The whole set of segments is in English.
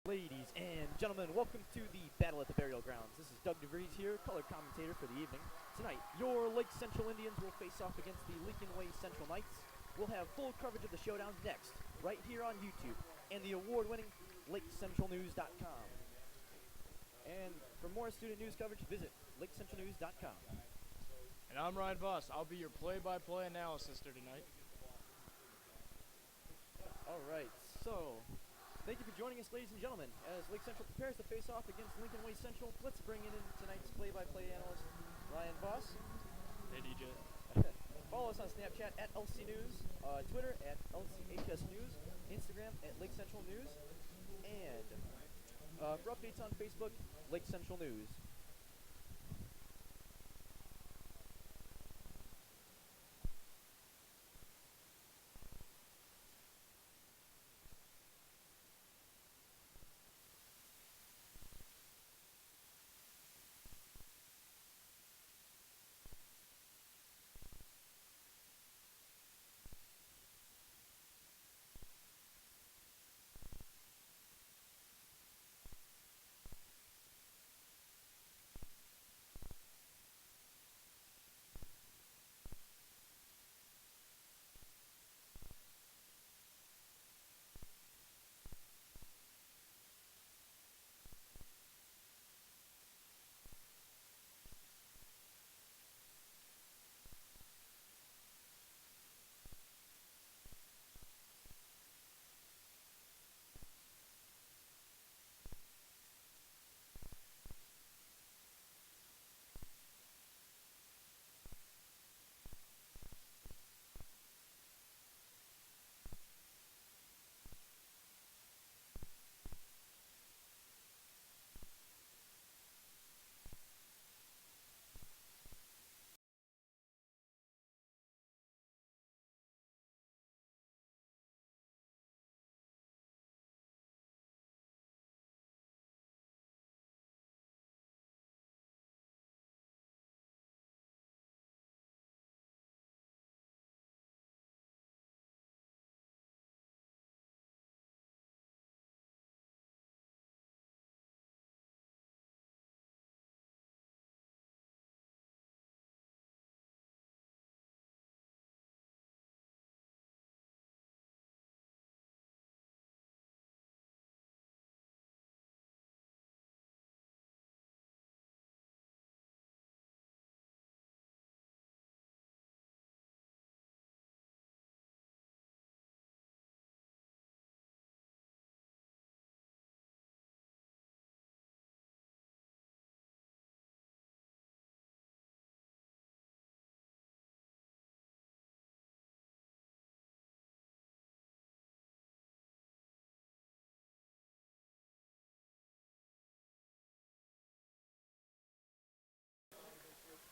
Ladies and gentlemen, welcome to the Battle at the Burial Grounds. This is Doug DeVries here, color commentator for the evening. Tonight, your Lake Central Indians will face off against the Lincoln Way Central Knights. We'll have full coverage of the showdown next, right here on YouTube and the award-winning LakeCentralNews.com. And for more student news coverage, visit LakeCentralNews.com. And I'm Ryan Voss. I'll be your play-by-play analysis tonight. All right, so thank you for joining us, ladies and gentlemen. As Lake Central prepares to face off against Lincoln Way Central, let's bring in tonight's play-by-play analyst, Ryan Voss. Hey, DJ. Follow us on Snapchat at LC News, Twitter at LCHS News, Instagram at Lake Central News, and for updates on Facebook, Lake Central News.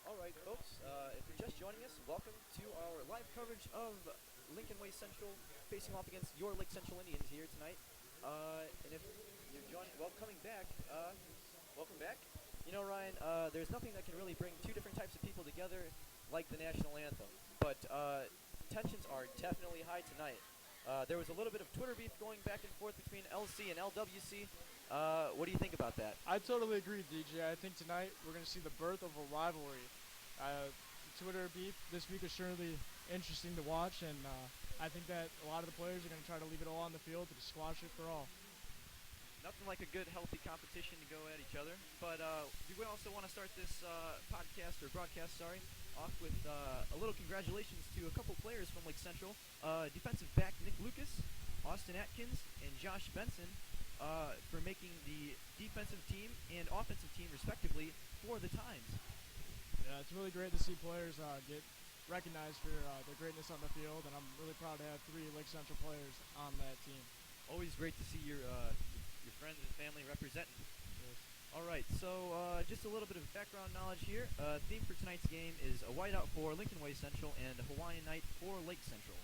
All right, folks, if you're just joining us, welcome to our live coverage of Lincoln Way Central facing off against your Lake Central Indians here tonight. And if you're joining, coming back, welcome back. You know, Ryan, there's nothing that can really bring two different types of people together like the national anthem. But tensions are definitely high tonight. There was a little bit of Twitter beef going back and forth between LC and LWC. What do you think about that? I totally agree, DJ. I think tonight we're going to see the birth of a rivalry. Twitter beef this week is surely interesting to watch, and I think that a lot of the players are going to try to leave it all on the field to squash it for all. Nothing like a good, healthy competition to go at each other. But we also want to start this broadcast, off with a little congratulations to a couple players from Lake Central. Defensive back Nick Lucas, Austin Atkins, and Josh Benson for making the defensive team and offensive team, respectively, for the Times. Yeah, it's really great to see players get recognized for their greatness on the field, and I'm really proud to have 3 Lake Central players on that team. Always great to see your friends and family representing. Yes. All right, so just a little bit of background knowledge here. Theme for tonight's game is a whiteout for Lincoln Way Central and a Hawaiian night for Lake Central.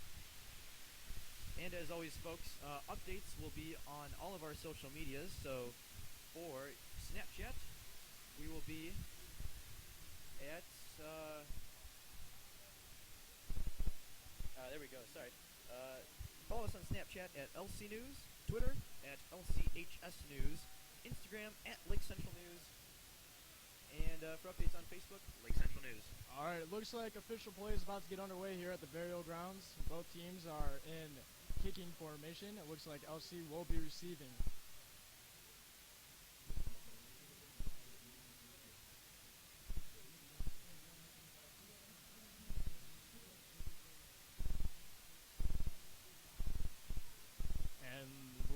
And as always, folks, updates will be on all of our social medias. So for Snapchat, we will be at there we go. Sorry. Follow us on Snapchat at LC News, Twitter at LCHS News, Instagram at Lake Central News, and for updates on Facebook, Lake Central News. All right, it looks like official play is about to get underway here at the burial grounds. Both teams are in kicking formation. It looks like LC will be receiving. And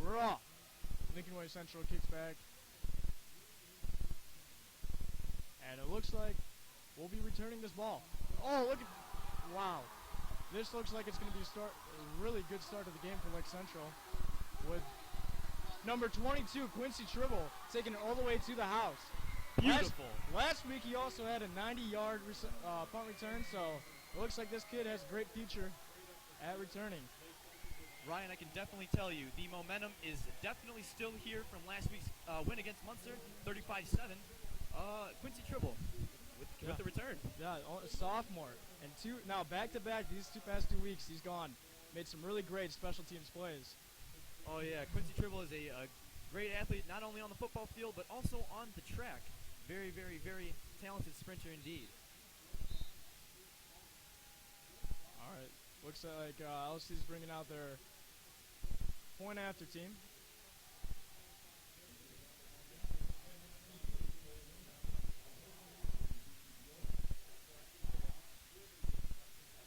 we're off. Lincoln Way Central kicks back. And it looks like we'll be returning this ball. Oh, look at, wow. This looks like it's going to be a really good start to the game for Lake Central with number 22, Quincy Tribble, taking it all the way to the house. Beautiful. Last week he also had a 90-yard punt return, so it looks like this kid has a great future at returning. Ryan, I can definitely tell you the momentum is definitely still here from last week's win against Munster, 35-7. Quincy Tribble with the return. Yeah, a sophomore. And now back-to-back, these past 2 weeks, he's gone. Made some really great special teams plays. Oh, yeah. Quincy Tribble is a great athlete, not only on the football field, but also on the track. Very, very, very talented sprinter indeed. All right. Looks like LC's bringing out their point-after team.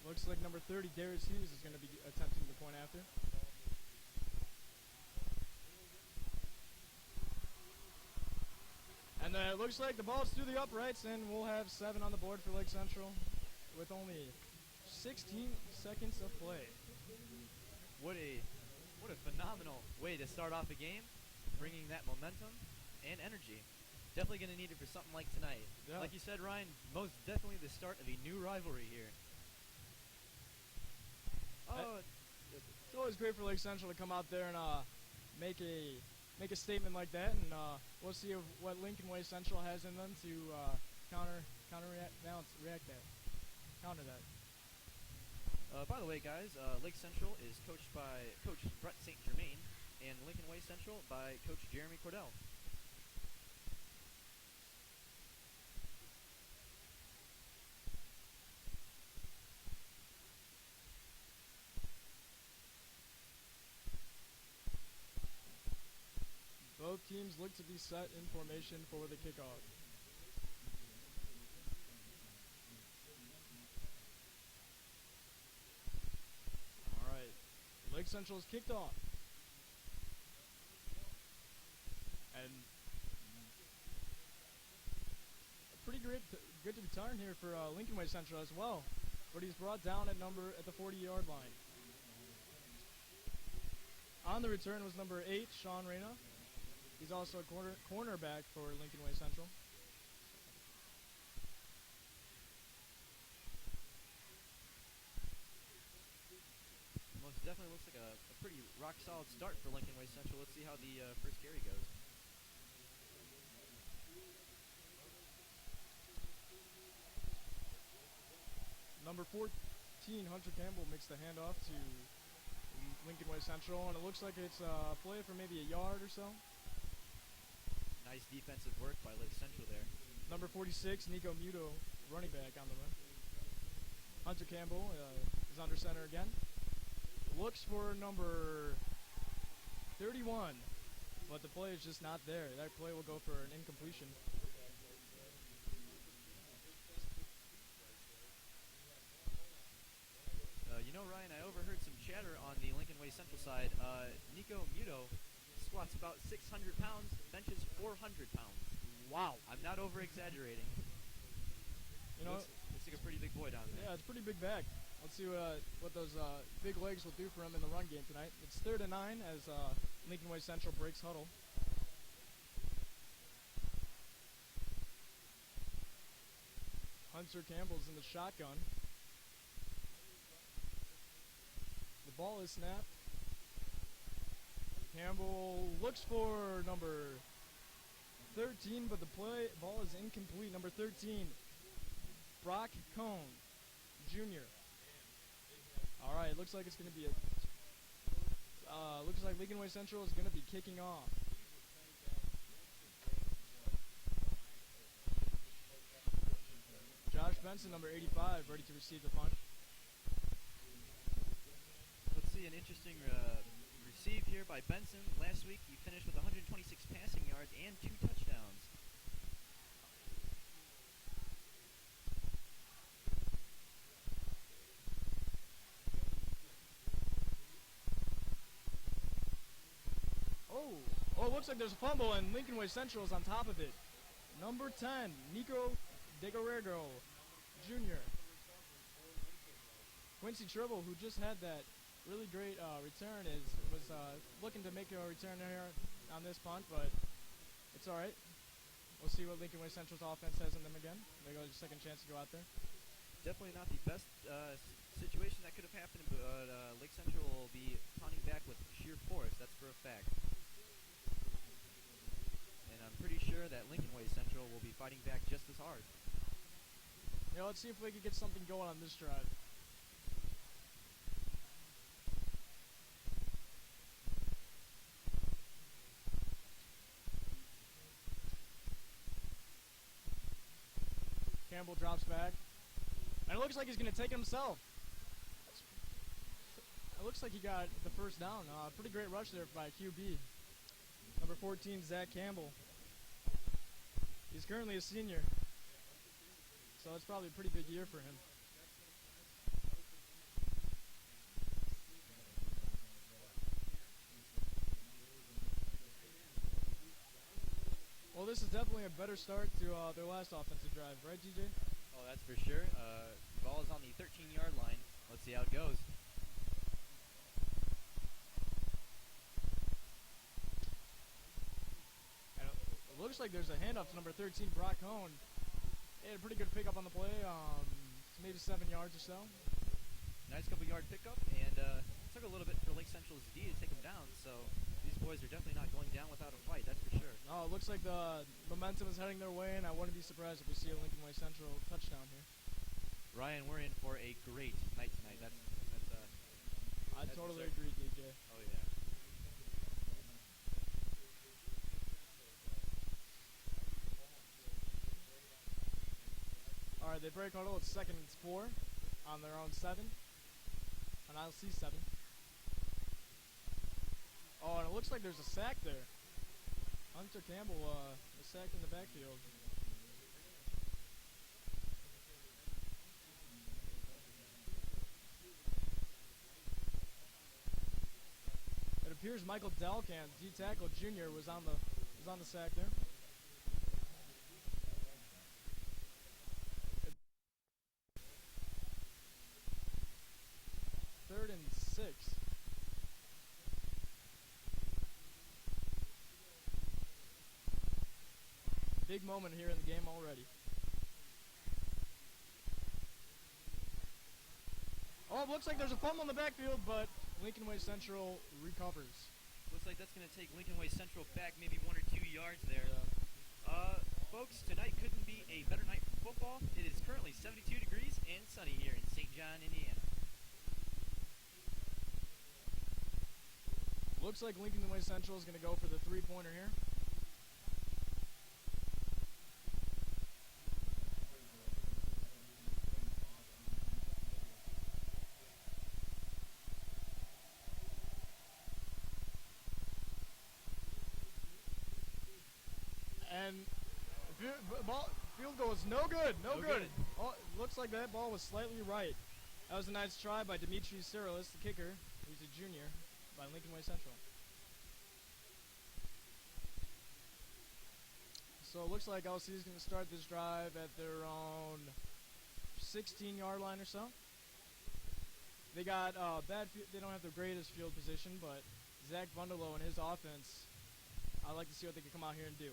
Looks like number 30, Darius Hughes, is going to be attempting the point after. And it looks like the ball's through the uprights, and we'll have 7 on the board for Lake Central with only 16 seconds of play. What a phenomenal way to start off a game, bringing that momentum and energy. Definitely going to need it for something like tonight. Yeah. Like you said, Ryan, most definitely the start of a new rivalry here. It's always great for Lake Central to come out there and make a statement like that, and we'll see what Lincoln Way Central has in them to counter that. By the way, guys, Lake Central is coached by Coach Brett St. Germain, and Lincoln Way Central by Coach Jeremy Cordell. Both teams look to be set in formation for the kickoff. All right, Lake Central's kicked off. And pretty good to return here for Lincoln Way Central as well. But he's brought down at the 40-yard line. On the return was number 8, Sean Reyna. He's also a cornerback for Lincoln Way Central. Most definitely looks like a pretty rock-solid start for Lincoln Way Central. Let's see how the first carry goes. Number 14, Hunter Campbell, makes the handoff to Lincoln Way Central, and it looks like it's a play for maybe a yard or so. Nice defensive work by Lake Central there. Number 46, Nico Muto, running back on the run. Hunter Campbell is under center again. Looks for number 31, but the play is just not there. That play will go for an incompletion. You know, Ryan, I overheard some chatter on the Lincoln Way Central side. Nico Muto squats about 600 pounds, benches 400 pounds. Wow. I'm not over-exaggerating. You know, looks like a pretty big boy down there. Yeah, it's a pretty big back. Let's see what those big legs will do for him in the run game tonight. It's 3rd and 9 as Lincoln Way Central breaks huddle. Hunter Campbell's in the shotgun. The ball is snapped. Campbell looks for number 13, but the ball is incomplete. Number 13, Brock Cone, Jr. All right, looks like it's going to be looks like Lincoln Way Central is going to be kicking off. Josh Benson, number 85, ready to receive the punt. Let's see, an interesting receive here by Benson. Last week he finished with 126 passing yards and 2 touchdowns. Oh, it looks like there's a fumble and Lincoln Way Central is on top of it. Number 10, Nico De Guerrero Jr. Quincy Tribble, who just had that really great return, was looking to make a return here on this punt, but it's all right. We'll see what Lincoln Way Central's offense has in them again. They got a second chance to go out there. Definitely not the best situation that could have happened, but Lake Central will be punting back with sheer force. That's for a fact. And I'm pretty sure that Lincoln Way Central will be fighting back just as hard. Yeah, let's see if we can get something going on this drive. Campbell drops back. And it looks like he's going to take it himself. It looks like he got the first down. Pretty great rush there by QB. Number 14, Zach Campbell. He's currently a senior. So it's probably a pretty big year for him. Well, this is definitely a better start to their last offensive drive, right, DJ? Oh, that's for sure. Ball is on the 13-yard line. Let's see how it goes. And it looks like there's a handoff to number 13, Brock Cohn. He had a pretty good pickup on the play, maybe 7 yards or so. Nice couple-yard pickup, and took a little bit for Lake Central's D to take them down, so these boys are definitely not going down without a fight, that's for sure. No, it looks like the momentum is heading their way, and I wouldn't be surprised if we see a Lincoln Way Central touchdown here. Ryan, we're in for a great night tonight. I totally agree, DJ. Oh, yeah. All right, they break huddle. It's 2nd and 4 on their own 7. On ILC 7. Oh, and it looks like there's a sack there. Hunter Campbell was sacked in the backfield. It appears Michael Delkamp, D tackle junior, was on the sack there. Third and 6. Big moment here in the game already. Oh, it looks like there's a fumble in the backfield, but Lincoln Way Central recovers. Looks like that's going to take Lincoln Way Central back maybe 1 or 2 yards there. Yeah. Folks, tonight couldn't be a better night for football. It is currently 72 degrees and sunny here in St. John, Indiana. Looks like Lincoln Way Central is going to go for the 3-pointer here. And field goal is no good. No good. Oh, looks like that ball was slightly right. That was a nice try by Dimitri Cyrilis, the kicker, who's a junior, by Lincoln Way Central. So it looks like LC is going to start this drive at their own 16-yard line or so. They got they don't have the greatest field position, but Zach Bundelow and his offense, I'd like to see what they can come out here and do.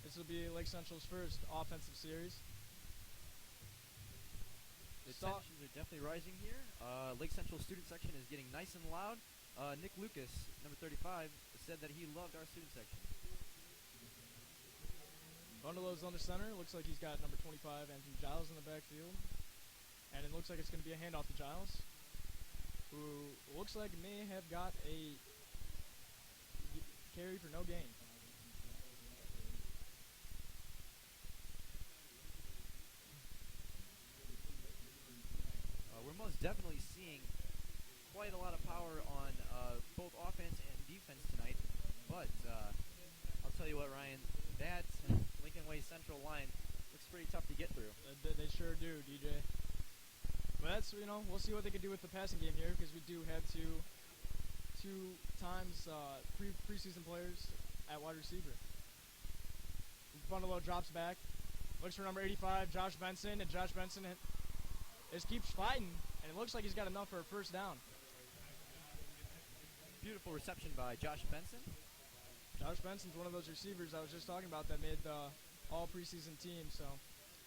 This will be Lake Central's first offensive series. The tensions are definitely rising here. Lake Central student section is getting nice and loud. Nick Lucas, number 35, said that he loved our student section. Bundelow's under center. Looks like he's got number 25, Anthony Giles, in the backfield. And it looks like it's going to be a handoff to Giles, who who looks like may have got a carry for no gain. We're most definitely seeing quite a lot of power on both offense and defense tonight. But I'll tell you what, Ryan, that Lincoln Way Central line looks pretty tough to get through. They sure do, DJ. But that's, we'll see what they can do with the passing game here, because we do have two times preseason players at wide receiver. Bundalo drops back, looks for number 85, Josh Benson, and Josh Benson just keeps fighting, and it looks like he's got enough for a first down. Beautiful reception by Josh Benson. Josh Benson's one of those receivers I was just talking about that made all preseason teams, so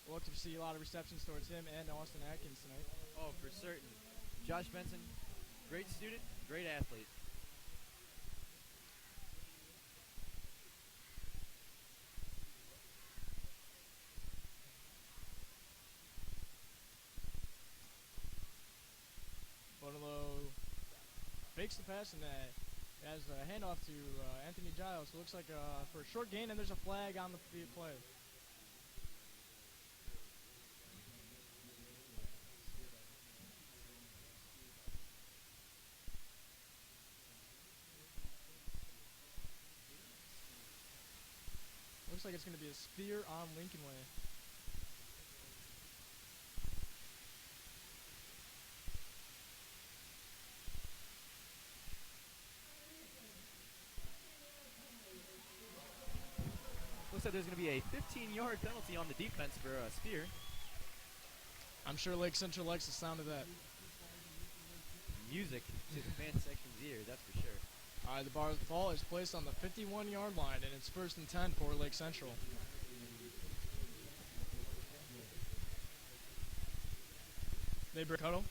we'll look to see a lot of receptions towards him and Austin Atkins tonight. Oh, for certain. Josh Benson, great student, great athlete. Bundalo fakes the pass and has a handoff to Anthony Giles. So it looks like for a short gain, and there's a flag on the play. Looks like it's going to be a spear on Lincoln Way. Looks like there's going to be a 15-yard penalty on the defense for a spear. I'm sure Lake Central likes the sound of that. Music to the fan section's ears, that's for sure. All right, the ball is placed on the 51-yard line, and it's 1st and 10 for Lake Central. They break huddle.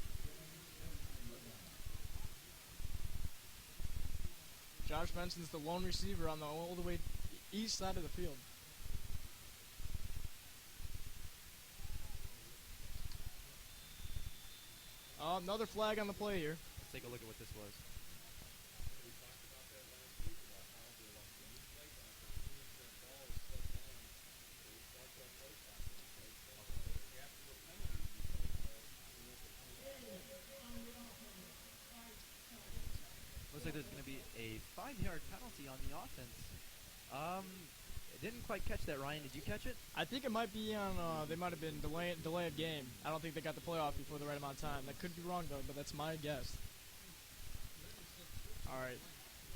Josh Benson's the lone receiver on the all the way east side of the field. Another flag on the play here. Let's take a look at what this was. Looks like there's going to be a 5-yard penalty on the offense. Didn't quite catch that, Ryan. Did you catch it? I think it might be on, they might have been delay of game. I don't think they got the play off before the right amount of time. That could be wrong, though, but that's my guess. All right.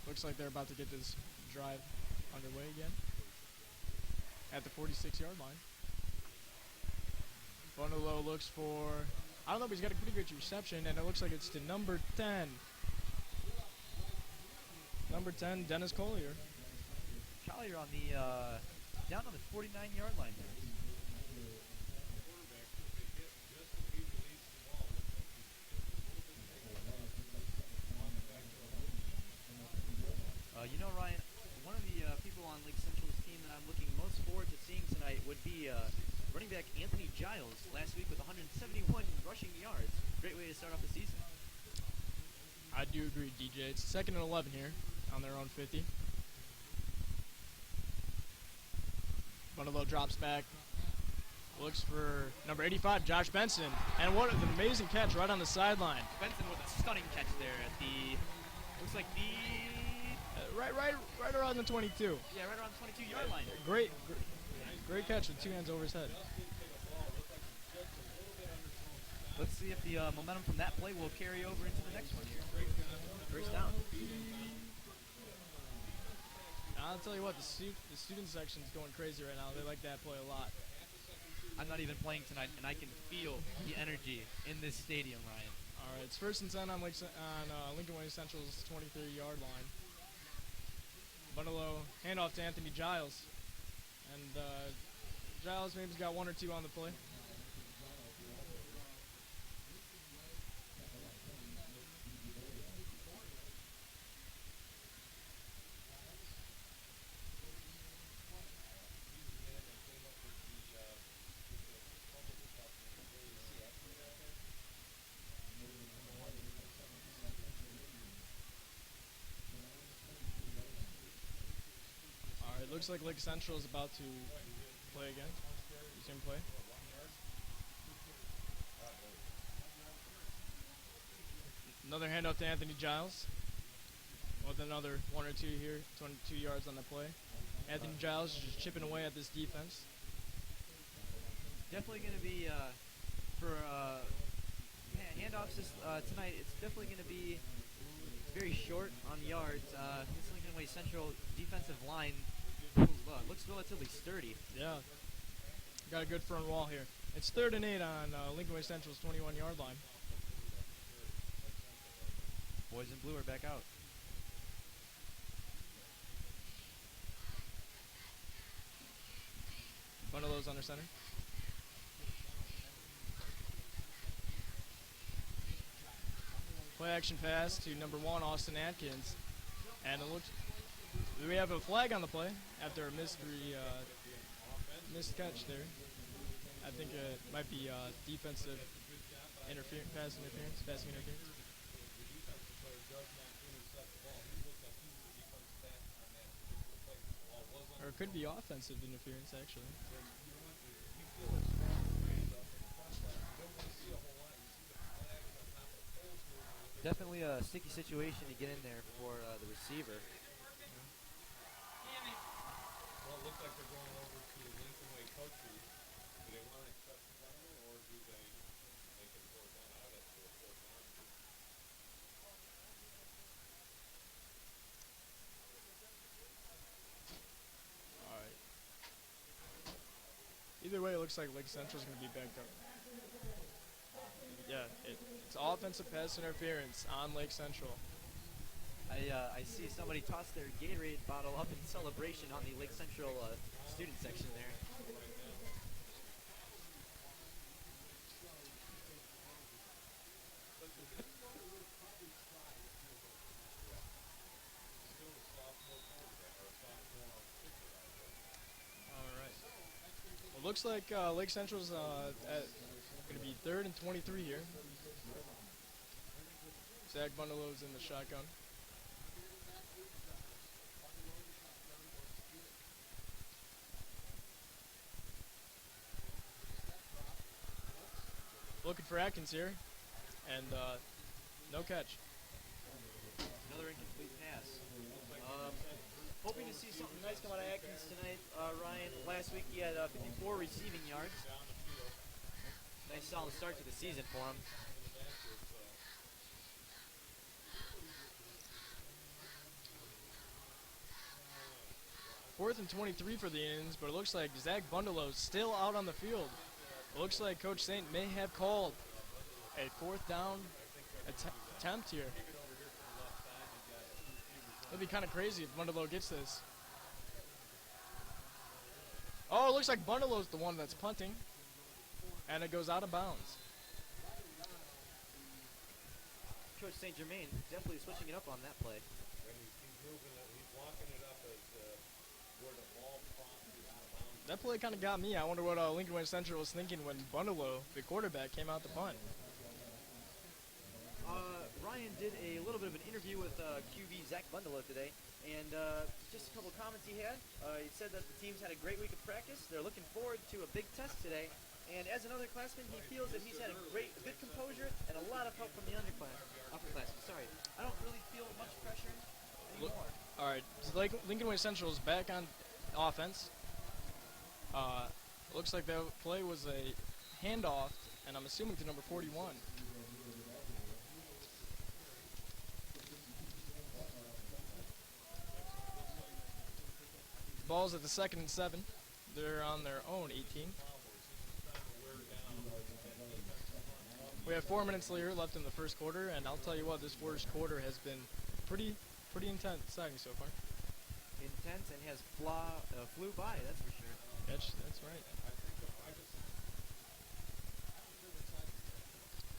Looks like they're about to get this drive underway again at the 46-yard line. Bundalo looks for, I don't know, but he's got a pretty good reception, and it looks like it's to number 10. Number 10, Dennis Collier. Collier on the down on the 49-yard line there. Ryan, one of the people on Lake Central's team that I'm looking most forward to seeing tonight would be running back Anthony Giles last week with 171 rushing yards. Great way to start off the season. I do agree, DJ. It's 2nd and 11 here on their own 50. Bundalo drops back, looks for number 85, Josh Benson, and what an amazing catch right on the sideline. Benson with a stunning catch there at the, looks like the... Right around the 22. Yeah, right around the 22-yard line. Great catch with 2 hands over his head. Let's see if the momentum from that play will carry over into the next one here. First down. I'll tell you what, the student section's going crazy right now. They like that play a lot. I'm not even playing tonight, and I can feel the energy in this stadium, Ryan. All right, it's 1st and 10 on Lincoln Way Central's 23-yard line. Bundalo handoff to Anthony Giles, and Giles maybe's got 1 or 2 on the play. looks like Lake Central is about to play again. Resume play. Another handoff to Anthony Giles. With another 1 or 2 here, 22 yards on the play. Anthony Giles just chipping away at this defense. Definitely going to be for handoffs tonight. It's definitely going to be very short on yards. This Lincoln Way Central defensive line looks relatively sturdy. Yeah, got a good front wall here. It's 3rd and 8 on Lincoln Way Central's 21-yard line. Boys in blue are back out. One of those under center. Play action pass to number 1, Austin Atkins. And it looks, we have a flag on the play after a missed catch there. I think it might be defensive interference, passing interference. Or it could be offensive interference, actually. Definitely a sticky situation to get in there for the receiver. Well, it looks like they're going over to Lincoln Way coaches. Do they want to accept the penalty, or do they make it 4th down? I would have to go 4th down. Alright. Either way, it looks like Lake Central's going to be backed up. Yeah, it's offensive pass interference on Lake Central. I see somebody toss their Gatorade bottle up in celebration on the Lake Central student section there. Alright. Well, looks like Lake Central's going to be 3rd and 23 here. Zach Bundelow's in the shotgun. Looking for Atkins here, and no catch. Another incomplete pass. Hoping to see something nice come out of Atkins tonight, Ryan. Last week he had 54 receiving yards. Nice solid start to the season for him. Fourth and 23 for the Indians, but it looks like Zach Bundelow's still out on the field. It looks like Coach Saint may have called a 4th down attempt here. It'd be kind of crazy if Bundelow gets this. Oh, it looks like Bundelow's the one that's punting, and it goes out of bounds. Coach St. Germain definitely switching it up on that play. And he's walking it up as where the ball crosses out of bounds. That play kind of got me. I wonder what Lincoln Way Central was thinking when Bundelow, the quarterback, came out to punt. Ryan did a little bit of an interview with QB Zach Bundelow today, and just a couple of comments he had. He said that the team's had a great week of practice. They're looking forward to a big test today, and as an underclassman, he feels that he's had a good composure and a lot of help from the upperclassmen. Sorry, I don't really feel much pressure anymore. All right, so Lincoln Way Central is back on offense. Looks like that play was a handoff, and I'm assuming to number 41. Ball's at the 2nd and 7. They're on their own 18. We have 4 minutes left in the first quarter, and I'll tell you what, this first quarter has been pretty intense exciting so far. Intense and has flew by, that's for sure. That's right.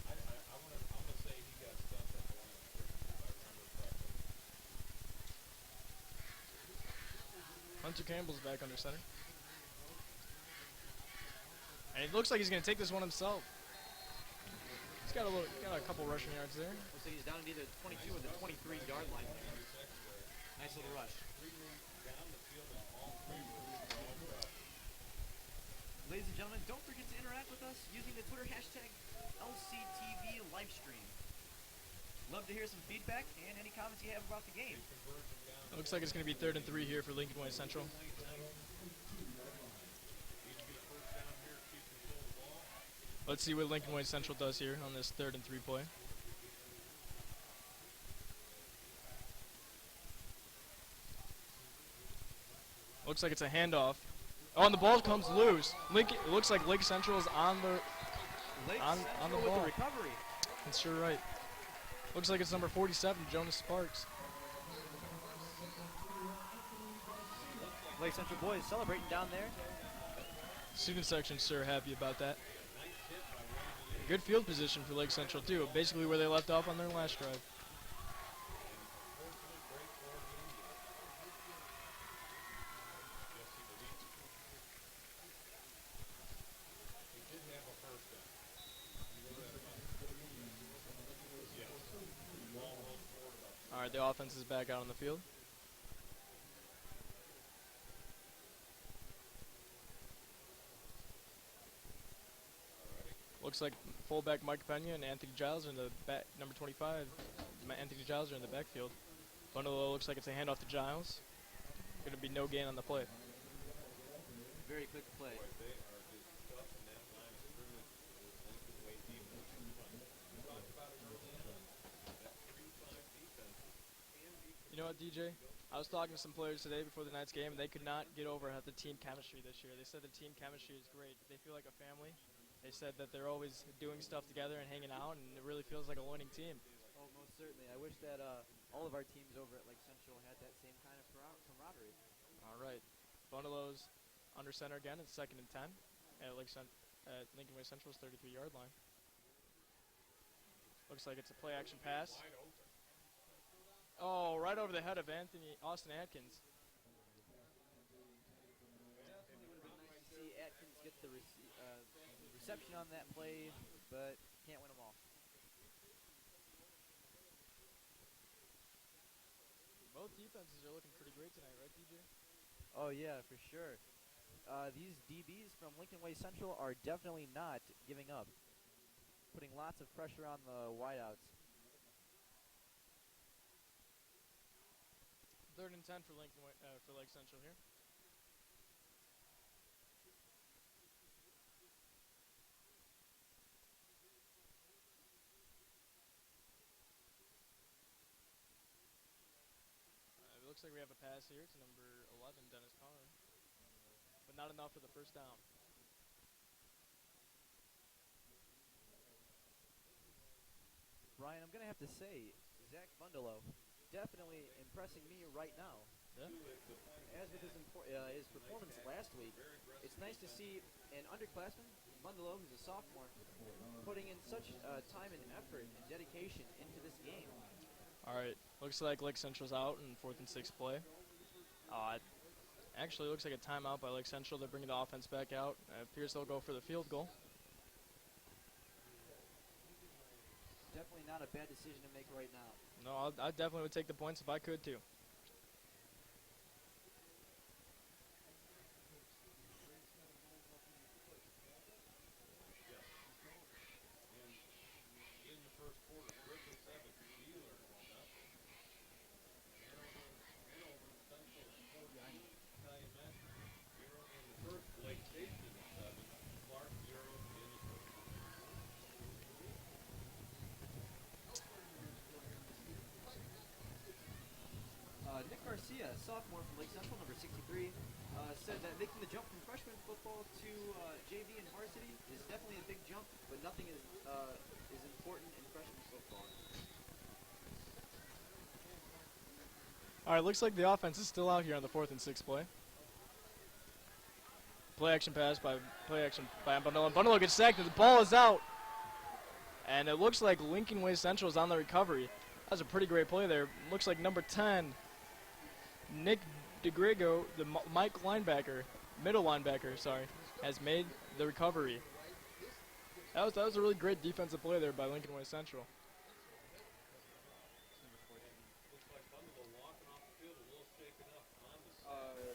I'm going to say he got stuffed at the line of scrimmage, if I remember correctly. Hunter Campbell's back under center. And it looks like he's going to take this one himself. He's got a couple rushing yards there. Looks like he's down at either the 22 or the 23-yard line. Nice little rush. Down the field and all 3 Ladies and gentlemen, don't forget to interact with us using the Twitter hashtag LCTV Livestream. Love to hear some feedback and any comments you have about the game. It looks like it's going to be 3rd and 3 here for Lincoln Way Central. Let's see what Lincoln Way Central does here on this 3rd and 3 play. Looks like it's a handoff. Oh, and the ball comes loose. Lincoln, it looks like Lake Central is on the on the with ball. the recovery. That's sure right. Looks like it's number 47, Jonas Sparks. Lake Central boys celebrating down there. Student section sure happy about that. Good field position for Lake Central too. Basically where they left off on their last drive. All right, the offense is back out on the field. Looks like fullback Mike Pena and Anthony Giles are in the back. Number 25, Anthony Giles are in the backfield. Bundalo looks like it's a handoff to Giles. Going to be no gain on the play. Very quick play. You know what, DJ? I was talking to some players today before the night's game, and they could not get over the team chemistry this year. They said the team chemistry is great. They feel like a family. They said that they're always doing stuff together and hanging out, and it really feels like a winning team. Oh, most certainly. I wish that all of our teams over at Lake Central had that same kind of camaraderie. All right. Bundalo's under center again. It's 2nd and 10 at Lincoln Way Central's 33-yard line. Looks like it's a play-action pass. Oh, right over the head of Austin Atkins. Definitely would have been nice to see Atkins get the reception on that play, but can't win them all. Both defenses are looking pretty great tonight, right, DJ? Oh, yeah, for sure. These DBs from Lincoln Way Central are definitely not giving up, putting lots of pressure on the wideouts. 3rd and 10 for Lake Central here. It looks like we have a pass here to number 11, Dennis Conner, but not enough for the first down. Brian, I'm going to have to say, Zach Bundalo definitely impressing me right now. Yeah. As with his performance last week, it's nice to see an underclassman, Bundalo, who's a sophomore, putting in such time and effort and dedication into this game. All right, looks like Lake Central's out in 4th and 6 play. Actually, looks like a timeout by Lake Central. They're bringing the offense back out. It appears they'll go for the field goal. Definitely not a bad decision to make right now. No, I definitely would take the points if I could too. Nick Garcia, sophomore from Lake Central, number 63, said that making the jump from freshman football to JV and varsity is definitely a big jump, but nothing is important in freshman football. All right, looks like the offense is still out here on the 4th and 6 play. Play action by Bundalo. Bundalo gets sacked, and the ball is out. And it looks like Lincoln Way Central is on the recovery. That was a pretty great play there. Looks like number 10, Nick DeGrego, the middle linebacker, has made the recovery. That was a really great defensive play there by Lincoln Way Central.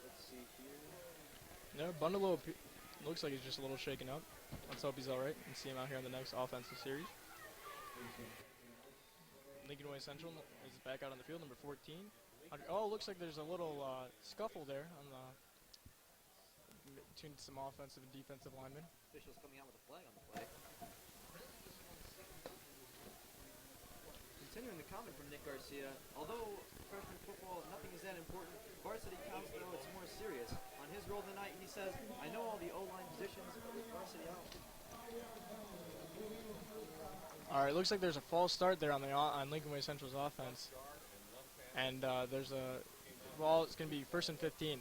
Let's see here. No, Bundalo Looks like he's just a little shaken up. Let's hope he's all right and see him out here in the next offensive series. Lincoln Way Central is back out on the field, number 14. Oh, looks like there's a little scuffle there on the between some offensive and defensive linemen. Officials coming out with a flag on the play. Continuing the comment from Nick Garcia, although freshman football, nothing is that important. Varsity counts, though, it's more serious. On his role tonight, he says, I know all the O-line positions with varsity out. All right, looks like there's a false start there on Lincoln Way Central's offense, and there's a ball. It's going to be 1st and 15.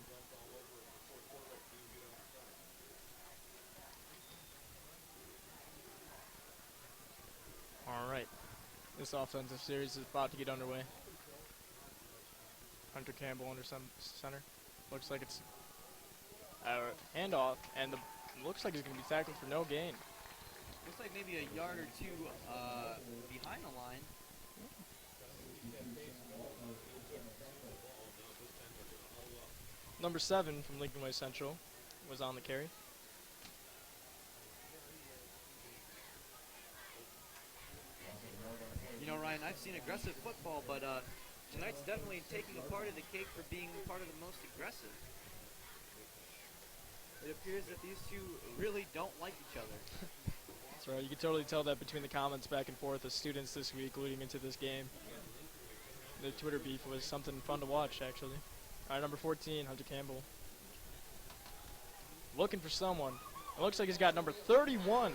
All right, this offensive series is about to get underway. Hunter Campbell under center. Looks like it's handoff, and looks like he's going to be tackled for no gain. Looks like maybe a yard or two behind the line. Number 7 from Lincoln Way Central was on the carry. You know, Ryan, I've seen aggressive football, but tonight's definitely taking a part of the cake for being part of the most aggressive. It appears that these two really don't like each other. That's right. You can totally tell that between the comments back and forth of students this week leading into this game. The Twitter beef was something fun to watch, actually. All right, number 14, Hunter Campbell. Looking for someone. It looks like he's got number 31.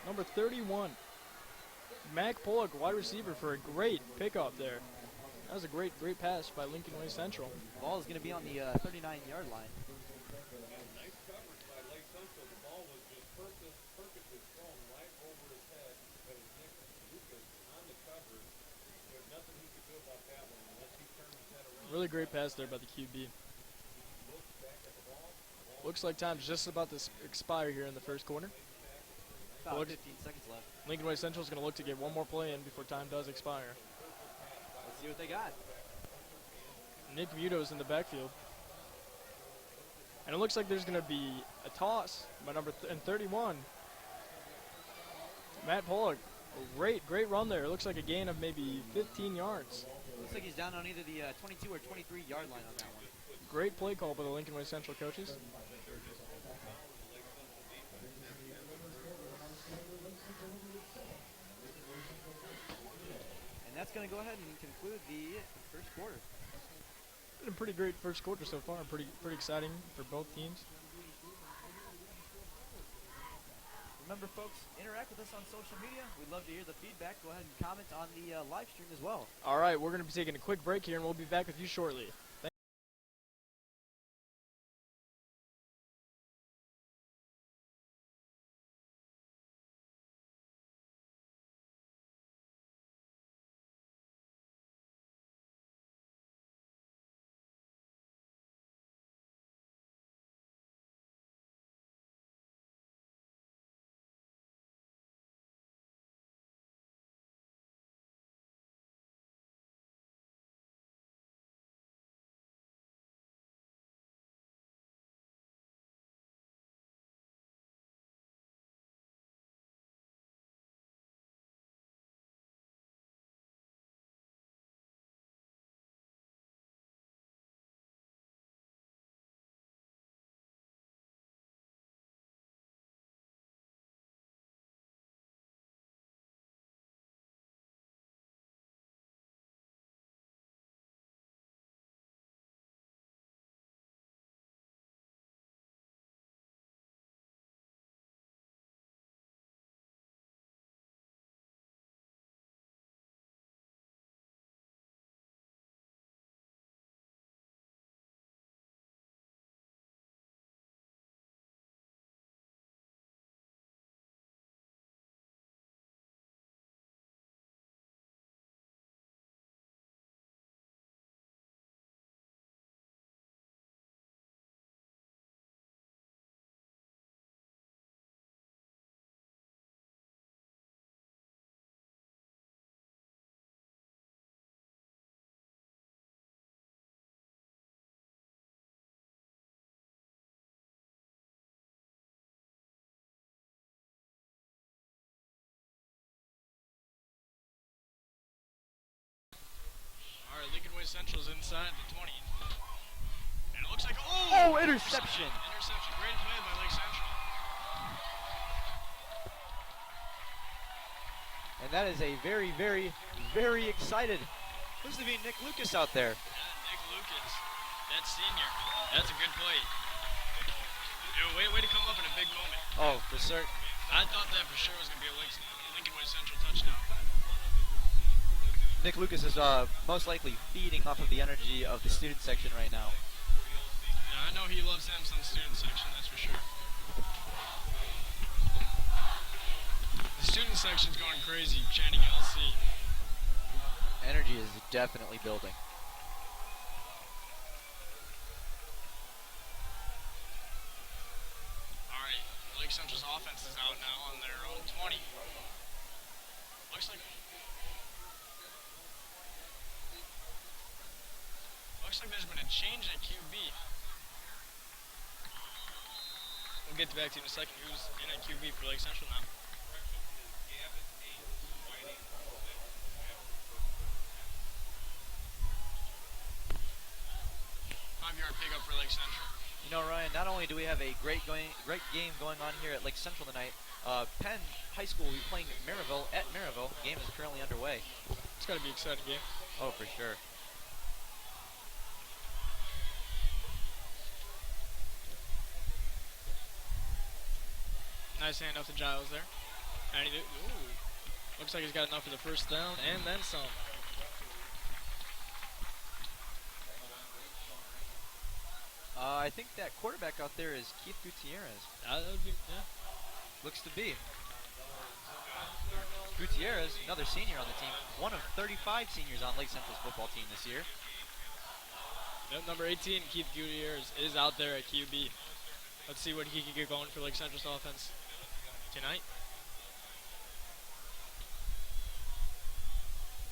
Number 31. Mac Pollock, wide receiver, for a great pickup there. That was a great pass by Lincoln Way Central. Ball is going to be on the 39-yard line. Nice coverage by Lake Central. The ball was just perfectly thrown right over his head. But his Nick Lucas on the cover. There's nothing he could do about that one unless he turned his head around. Really great pass there by the QB. Looks like time's just about to expire here in the first quarter. About 15 seconds left. Lincoln Way Central is going to look to get one more play in before time does expire. Let's see what they got. Nick Muto's in the backfield. And it looks like there's going to be a toss by number 31. Matt Pollock, great run there. It looks like a gain of maybe 15 yards. Looks like he's down on either the 22 or 23-yard line on that one. Great play call by the Lincoln Way Central coaches. And that's going to go ahead and conclude the first quarter. Been a pretty great first quarter so far. Pretty exciting for both teams. Remember, folks, interact with us on social media. We'd love to hear the feedback. Go ahead and comment on the live stream as well. All right, we're going to be taking a quick break here, and we'll be back with you shortly. Way Central's inside the 20. And it looks like, Oh, interception. Interception. Great play by Lake Central. And that is a very, very, very excited. Looks to be Nick Lucas out there. Yeah, Nick Lucas. That senior. That's a good play. Dude, way to come up in a big moment. Oh, for certain. I thought that for sure was going to be a Lincoln Way Central touchdown. Nick Lucas is most likely feeding off of the energy of the student section right now. Yeah, I know he loves him some student section, that's for sure. The student section's going crazy, chanting LC. Energy is definitely building. Alright, Lake Central's offense is out now on their own 20. Looks like there's been a change at QB. We'll get back to you in a second. Who's in at QB for Lake Central now? Five-yard pickup for Lake Central. You know, Ryan, not only do we have a great game going on here at Lake Central tonight, Penn High School will be playing Maryville at Maryville. The game is currently underway. It's got to be an exciting game. Oh, for sure. Nice handoff to Giles there. And looks like he's got enough for the first down and then some. I think that quarterback out there is Keith Gutierrez. That would be, yeah. Looks to be. Gutierrez, another senior on the team. One of 35 seniors on Lake Central's football team this year. Yep, number 18, Keith Gutierrez, is out there at QB. Let's see what he can get going for Lake Central's offense tonight.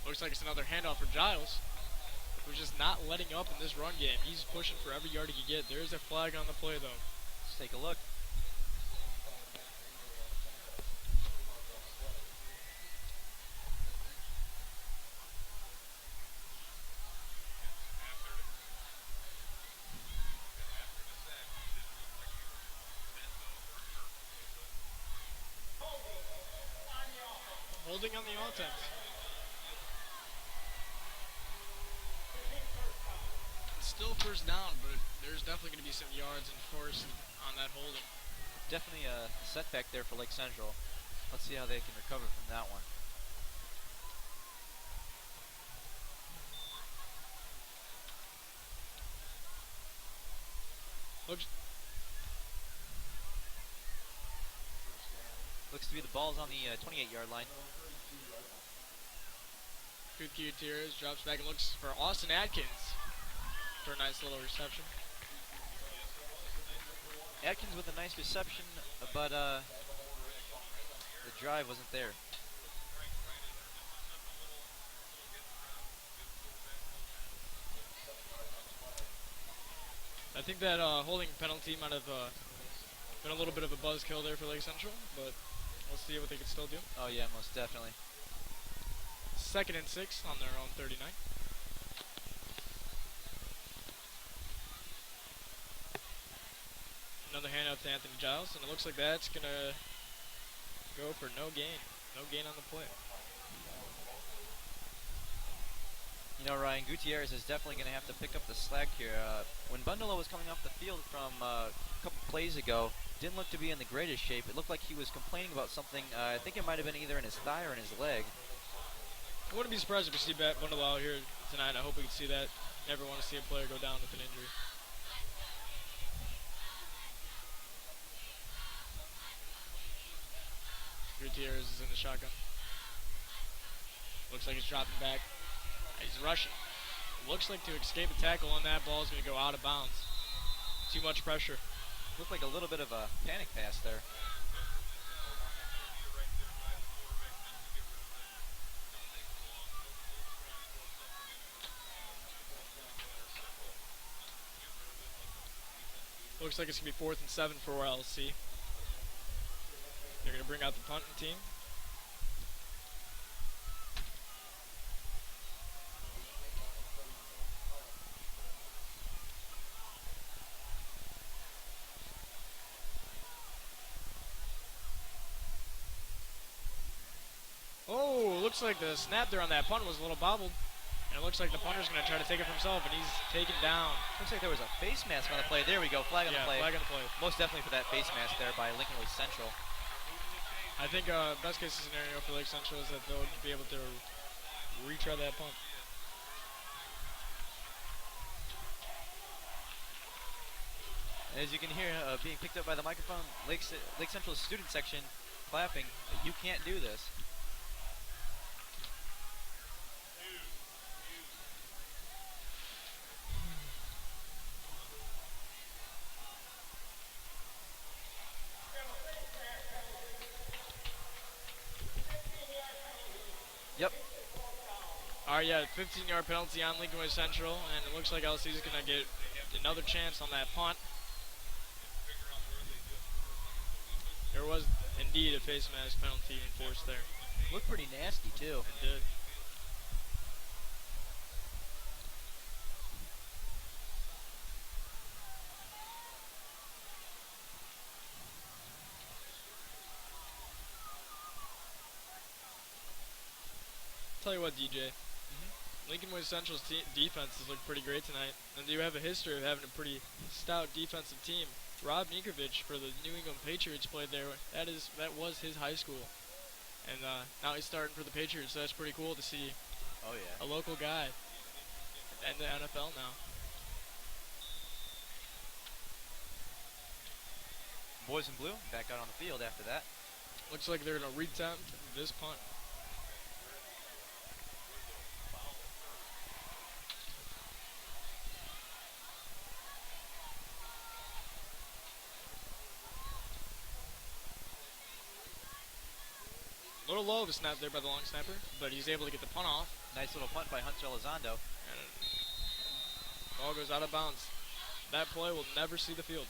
Looks like it's another handoff for Giles, who's just not letting up in this run game. He's pushing for every yard he can get. There is a flag on the play, though. Let's take a look. Holding on the offense. It's still first down, but there's definitely going to be some yards enforced on that holding. Definitely a setback there for Lake Central. Let's see how they can recover from that one. Looks to be the ball's on the 28-yard line. Good Gutierrez drops back and looks for Austin Atkins for a nice little reception. Atkins with a nice reception, but the drive wasn't there. I think that holding penalty might have been a little bit of a buzzkill there for Lake Central, but we'll see what they can still do. Oh yeah, most definitely. 2nd and 6 on their own 39. Another handout to Anthony Giles, and it looks like that's going to go for no gain. No gain on the play. You know, Ryan, Gutierrez is definitely going to have to pick up the slack here. When Bundalo was coming off the field from a couple plays ago, didn't look to be in the greatest shape. It looked like he was complaining about something. I think it might have been either in his thigh or in his leg. I wouldn't be surprised if we see Bundalo out here tonight. I hope we can see that. Never want to see a player go down with an injury. Gutierrez is in the shotgun. Looks like he's dropping back. He's rushing. Looks like to escape the tackle on that ball is going to go out of bounds. Too much pressure. Looked like a little bit of a panic pass there. Looks like it's going to be 4th and 7 for LC. They're going to bring out the punting team. looks like the snap there on that punt was a little bobbled. And it looks like the punter's going to try to take it for himself, and he's taken down. Looks like there was a face mask on the play. There we go, flag on the play. Flag on the play. Most definitely for that face mask there by Lincoln Way Central. I think best case scenario for Lake Central is that they'll be able to retry that punt. As you can hear, being picked up by the microphone, Lake Central's student section clapping. You can't do this. Yep. Alright, yeah, 15-yard penalty on Lincoln Way Central, and it looks like LC is going to get another chance on that punt. There was indeed a face mask penalty enforced there. Looked pretty nasty, too. It did. Tell you what, DJ. Lincoln Way Central's defense has looked pretty great tonight, and they have a history of having a pretty stout defensive team. Rob Nikovich for the New England Patriots played there. That was his high school, and now he's starting for the Patriots. So that's pretty cool to see. Oh yeah. A local guy in the NFL now. Boys in blue back out on the field after that. Looks like they're gonna reattempt this punt. A little low of a snap there by the long snapper, but he's able to get the punt off. Nice little punt by Hunter Elizondo. And ball goes out of bounds. That play will never see the field.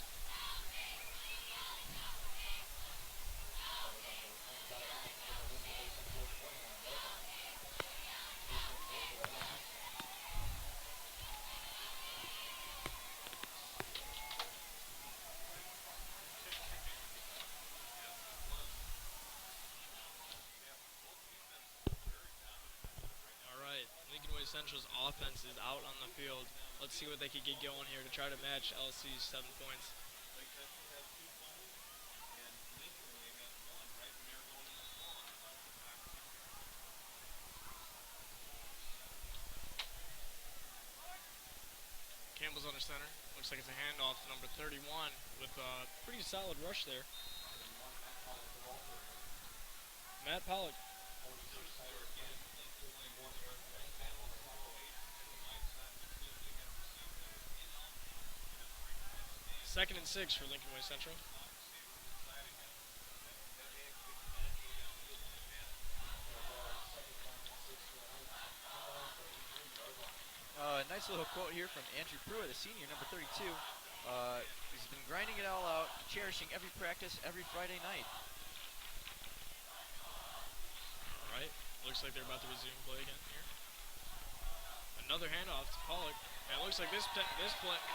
Central's offense is out on the field. Let's see what they can get going here to try to match LC's 7 points. Campbell's under center. Looks like it's a handoff to number 31 with a pretty solid rush there. Matt Pollock. Second and 6 for Lincoln Way Central. Nice little quote here from Andrew Pruitt, a senior, number 32. He's been grinding it all out, cherishing every practice, every Friday night. All right, looks like they're about to resume play again here. Another handoff to Pollock. And it looks like this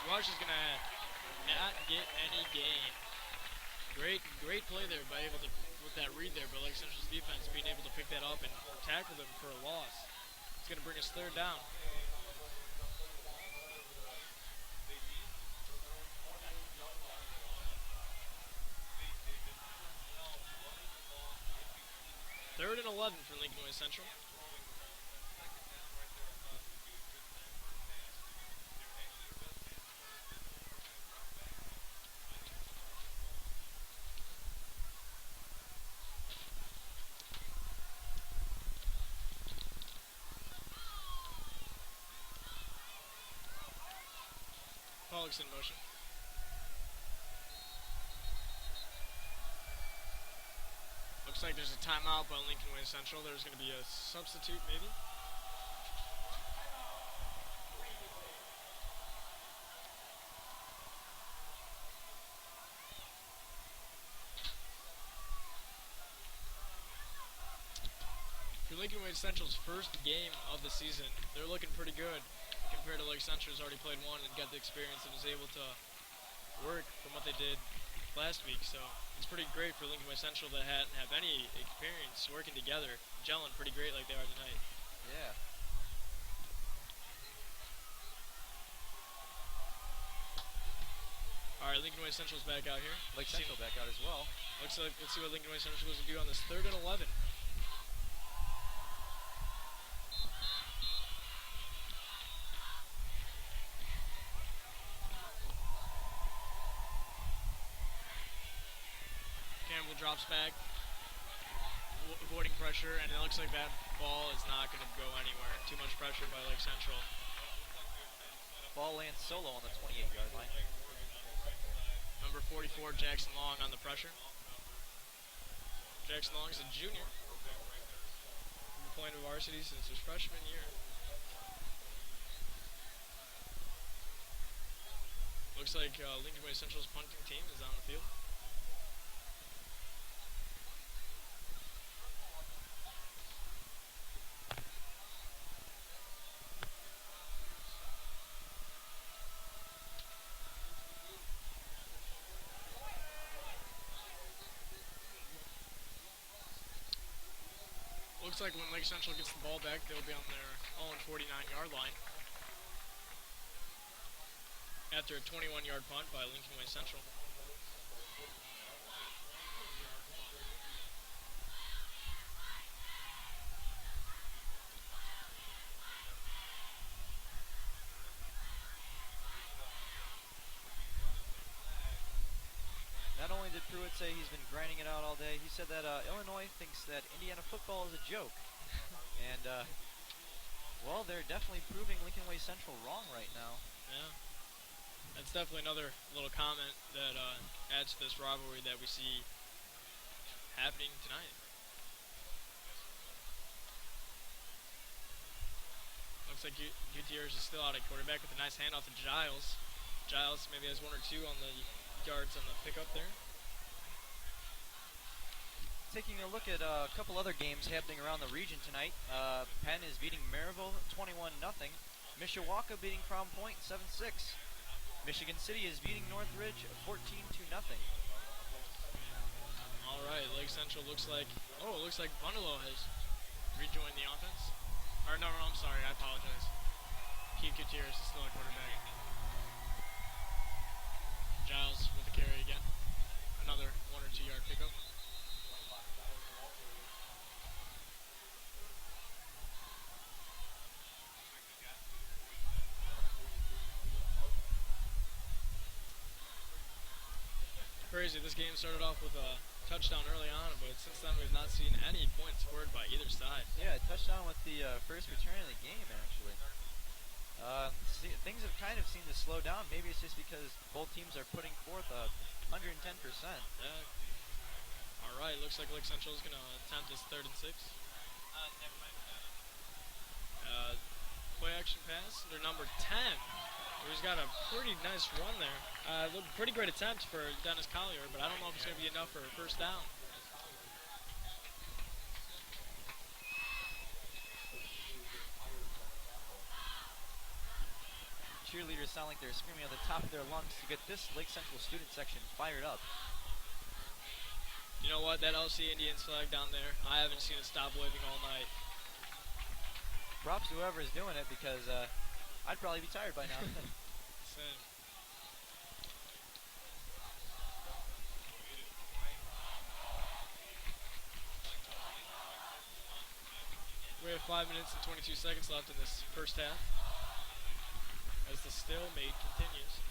rush is gonna not get any gain. Great play there by able to with that read there, but Lake Central's defense being able to pick that up and tackle them for a loss. It's gonna bring us 3rd down. Third and 11 for Lincoln Way Central. Pollock's in motion. Looks like there's a timeout by Lincoln Way Central. There's going to be a substitute, maybe. For Lincoln Way Central's first game of the season, they're looking pretty good compared to Lake Central, who's already played one and got the experience and was able to work from what they did last week. So it's pretty great for Lincoln Way Central that hadn't have any experience working together, gelling pretty great like they are tonight. Yeah. All right, Lincoln Way Central's back out here. Lake Central back out as well. Looks like, let's see what Lincoln Way Central goes to do on this 3rd and 11. Campbell drops back, avoiding pressure, and it looks like that ball is not going to go anywhere. Too much pressure by Lake Central. Ball lands solo on the 28-yard line. Number 44, Jackson Long on the pressure. Jackson Long is a junior. Been playing with varsity since his freshman year. Looks like Lincoln Way Central's punting team is on the field. Looks like when Lake Central gets the ball back, they'll be on their own 49-yard line. After a 21-yard punt by Lincoln Way Central. Not only did Pruitt say he's been grinding it out all day, he said that Illinois thinks that Indiana football is a joke. And, well, they're definitely proving Lincoln Way Central wrong right now. Yeah. That's definitely another little comment that adds to this rivalry that we see happening tonight. Looks like Gutierrez is still out at quarterback with a nice handoff to Giles. Giles maybe has 1 or 2 on the yards on the pickup there. Taking a look at a couple other games happening around the region tonight. Penn is beating Maryville 21-0. Mishawaka beating Crown Point 7-6. Michigan City is beating Northridge 14-0. All right, Lake Central looks like Bundalo has rejoined the offense. Or no, I'm sorry, I apologize. Keith Gutierrez is still at quarterback. Giles with the carry again. Another 1 or 2 yard pickup. Crazy, this game started off with a touchdown early on, but since then we've not seen any points scored by either side. Yeah, touchdown with the first return of the game, actually. Things have kind of seemed to slow down. Maybe it's just because both teams are putting forth 110%. Yeah. All right, looks like Lake Central is going to attempt this 3rd and 6. Play action pass, their number 10. He's got a pretty nice run there. Pretty great attempt for Dennis Collier, but I don't know if it's going to be enough for a first down. Cheerleaders sound like they're screaming at the top of their lungs to get this Lake Central student section fired up. You know what? That LC Indians flag down there, I haven't seen it stop waving all night. Props to whoever is doing it, because I'd probably be tired by now. Same. We have 5 minutes and 22 seconds left in this first half as the stalemate continues.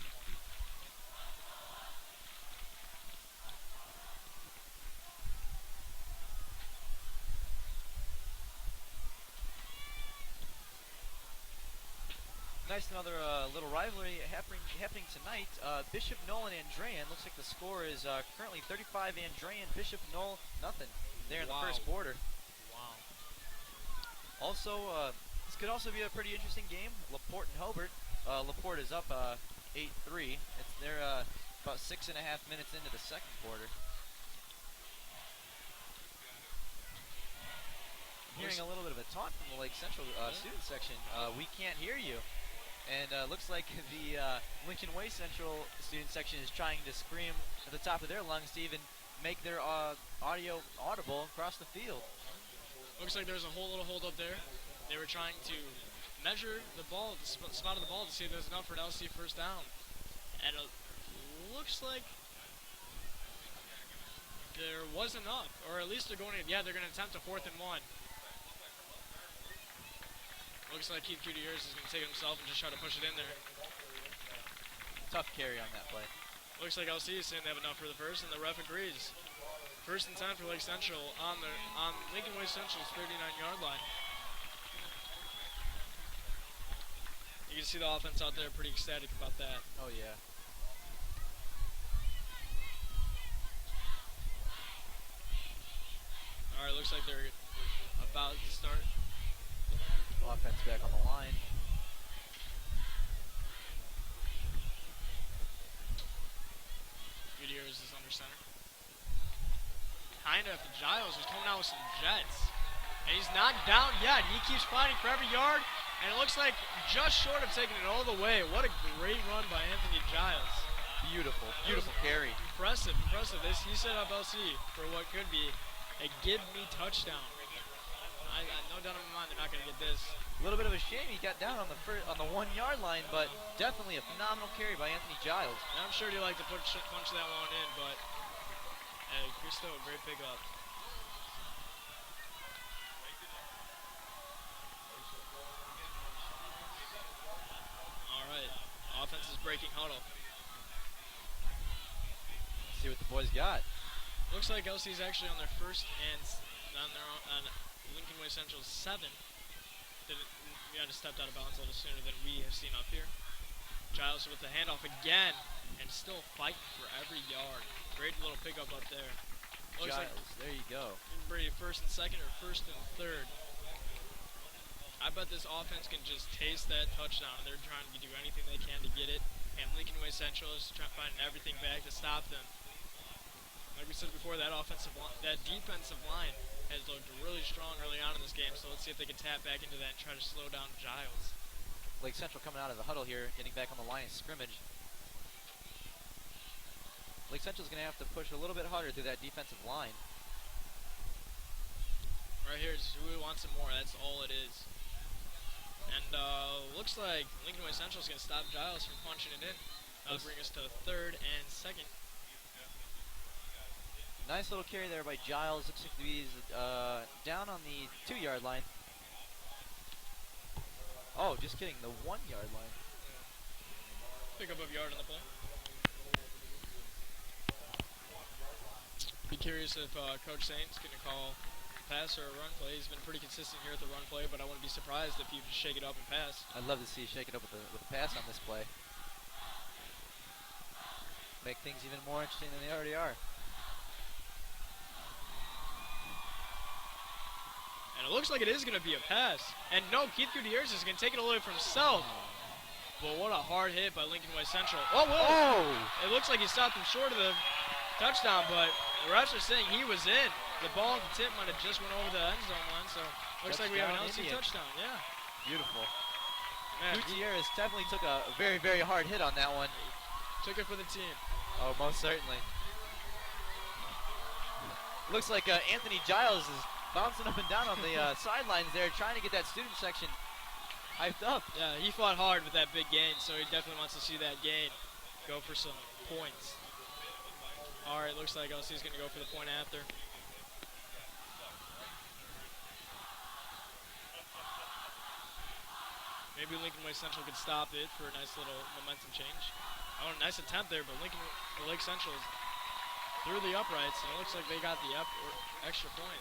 Nice, another little rivalry happening tonight. Bishop Knoll and Andrean. Looks like the score is currently 35 Andrean, Bishop Knoll nothing there in the first quarter. Wow. Also, this could also be a pretty interesting game. LaPorte and Hobart. LaPorte is up 8-3. They're about 6.5 minutes into the second quarter. I'm hearing a little bit of a taunt from the Lake Central student section. We can't hear you. And looks like the Lincoln Way Central student section is trying to scream at the top of their lungs to even make their audio audible across the field. Looks like there's a whole little hold up there. They were trying to measure the ball, the spot of the ball to see if there's enough for an LC first down. And it looks like there was enough, or at least they're going to, they're going to attempt a 4th and 1. Looks like Keith Gutierrez is going to take it himself and just try to push it in there. Tough carry on that play. Looks like LC is saying they have enough for the first, and the ref agrees. 1st and 10 for Lake Central on Lincoln Way Central's 39-yard line. You can see the offense out there pretty ecstatic about that. Oh, yeah. All right, looks like they're about to start. Offense back on the line. Gutierrez is under center. Kind of after Giles, who's coming out with some jets. And he's not down yet. He keeps fighting for every yard, and it looks like just short of taking it all the way. What a great run by Anthony Giles. Beautiful, beautiful carry. Impressive. He set up LC for what could be a give-me touchdown. I no doubt in my mind they're not going to get this. A little bit of a shame he got down on the 1-yard line, but definitely a phenomenal carry by Anthony Giles. And I'm sure he'd like to punch that one in, but hey, Christo, great pickup. All right, offense is breaking huddle. Let's see what the boys got. Looks like LC's actually on their first and on Lincoln Way Central's 7. We had to step out of bounds a little sooner than we have seen up here. Giles with the handoff again, and still fighting for every yard. Great little pickup up there. Looks Giles, like there you go. Brady 1st and 2nd or 1st and 3rd. I bet this offense can just taste that touchdown, and they're trying to do anything they can to get it. And Lincoln Way Central is trying to find everything back to stop them. Like we said before, that defensive line has looked really strong early on in this game, so let's see if they can tap back into that and try to slow down Giles. Lake Central coming out of the huddle here, getting back on the line of scrimmage. Lake Central's going to have to push a little bit harder through that defensive line. Right here is who wants it more. That's all it is. And looks like Lincoln Way Central is going to stop Giles from punching it in. That'll bring us to 3rd and 2nd. Nice little carry there by Giles. Looks like he's down on the 2-yard line. Oh, just kidding, the 1-yard line. Pick up a yard on the play. Be curious if Coach Saint's going to call a pass or a run play. He's been pretty consistent here at the run play, but I wouldn't be surprised if you just shake it up and pass. I'd love to see you shake it up with a pass on this play. Make things even more interesting than they already are. And it looks like it is going to be a pass. And no, Keith Gutierrez is going to take it away from himself. But what a hard hit by Lincoln Way Central. Oh, whoa! Oh! It looks like he stopped him short of the touchdown, but the refs are saying he was in. The ball at the tip might have just went over the end zone line, so looks like we have an LC touchdown. Yeah. Beautiful. Man, Gutierrez definitely took a very, very hard hit on that one. took it for the team. Oh, most certainly. Looks like Anthony Giles is bouncing up and down on the sidelines there, trying to get that student section hyped up. Yeah, he fought hard with that big gain, so he definitely wants to see that gain go for some points. All right, looks like LC is going to go for the point after. Maybe Lincoln Way Central could stop it for a nice little momentum change. Oh, nice attempt there, but Lake Central is through the uprights, and it looks like they got the extra point.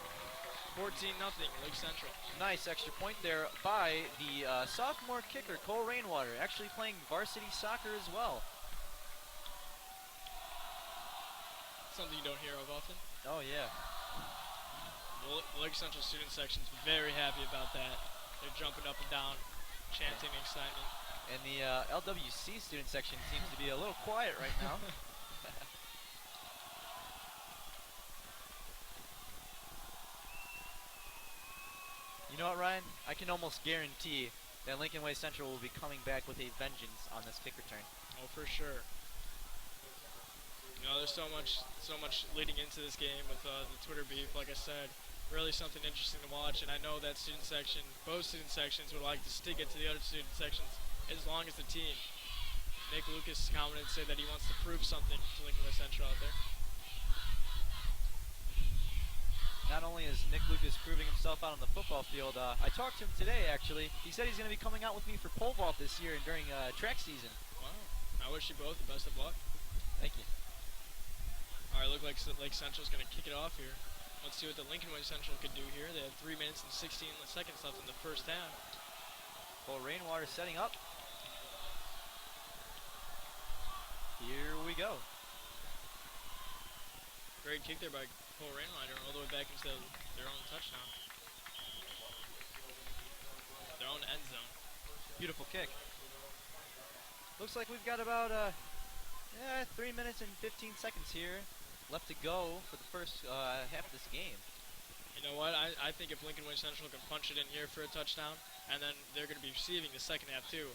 14-0, Lake Central. Nice extra point there by the sophomore kicker, Cole Rainwater, actually playing varsity soccer as well. Something you don't hear of often. Oh, yeah. The Lake Central student section's very happy about that. They're jumping up and down, chanting excitement. And the LWC student section seems to be a little quiet right now. You know what, Ryan? I can almost guarantee that Lincoln Way Central will be coming back with a vengeance on this kick return. Oh, for sure. You know, there's so much leading into this game with the Twitter beef. Like I said, really something interesting to watch. And I know that student section, both student sections, would like to stick it to the other student sections as long as the team. Nick Lucas commented, said that he wants to prove something to Lincoln West Central out there. Not only is Nick Lucas proving himself out on the football field, I talked to him today, actually. He said he's going to be coming out with me for pole vault this year and during track season. Wow. I wish you both the best of luck. Thank you. All right, look like Lake Central's going to kick it off here. Let's see what the Lincoln Way Central can do here. They have 3 minutes and 16 seconds left in the first half. Cole Rainwater setting up. Here we go. Great kick there by Cole Rainwater all the way back into their own touchdown. Their own end zone. Beautiful kick. Looks like we've got about 3 minutes and 15 seconds here left to go for the first half of this game. You know what? I think if Lincoln Way Central can punch it in here for a touchdown, and then they're going to be receiving the second half too.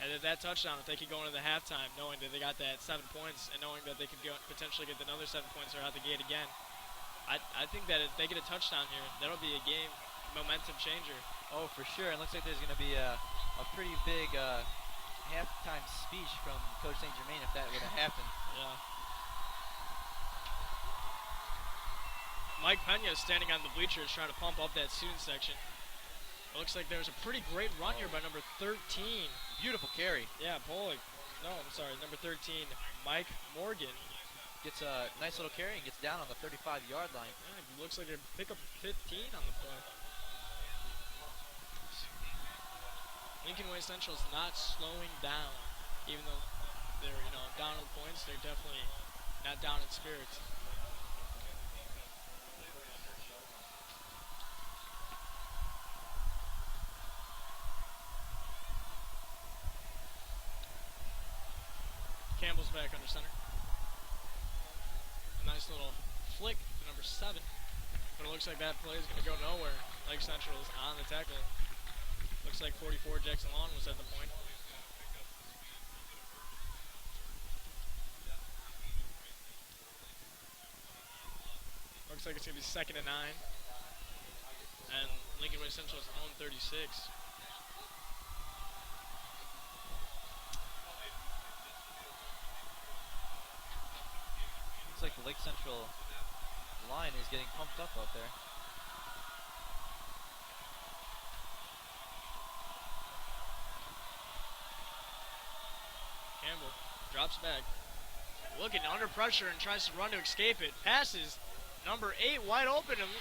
And if that touchdown, if they could go into the halftime knowing that they got that 7 points and knowing that they could potentially get another 7 points or out the gate again, I think that if they get a touchdown here, that'll be a game momentum changer. Oh, for sure. It looks like there's going to be a pretty big halftime speech from Coach St. Germain if that would have happened. Yeah. Mike Pena is standing on the bleachers trying to pump up that student section. It looks like there's a pretty great run here by number 13. Beautiful carry. Yeah, Pollock. No, I'm sorry, number 13, Mike Morgan. Gets a nice little carry and gets down on the 35-yard line. Yeah, it looks like they pick up 15 on the play. Lincoln Way Central is not slowing down, even though they're down on points. They're definitely not down in spirits. Campbell's back under center. A nice little flick to number 7. But it looks like that play is going to go nowhere. Lake Central is on the tackle. Looks like 44 Jackson Long was at the point. Looks like it's going to be 2nd and 9. And Lincoln Way Central's own 36. Looks like the Lake Central line is getting pumped up out there. Campbell drops back. Looking under pressure and tries to run to escape it. Passes. Number 8 wide open. And